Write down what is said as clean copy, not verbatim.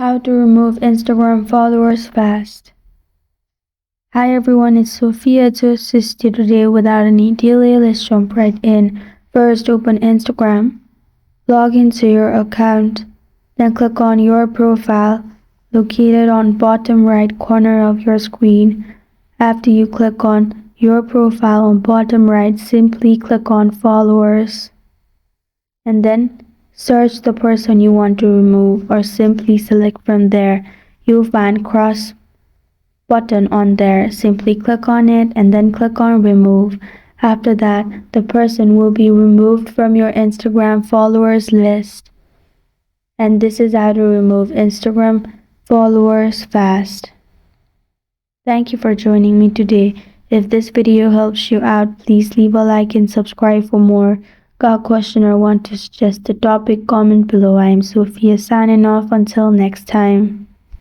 How to remove Instagram followers fast. Hi everyone, it's Sophia to assist you today without any delay. Let's jump right in. First, open Instagram. Log into your account. Then click on your profile located on bottom right corner of your screen. After you click on your profile on bottom right, simply click on followers. And then search the person you want to remove or simply select from there. You'll find cross button on there. Simply click on it and then click on remove. After that, the person will be removed from your Instagram followers list. And this is how to remove Instagram followers fast. Thank you for joining me today. If this video helps you out, please leave a like and subscribe for more. Got a question or want to suggest a topic? Comment below. I am Sophia signing off. Until next time.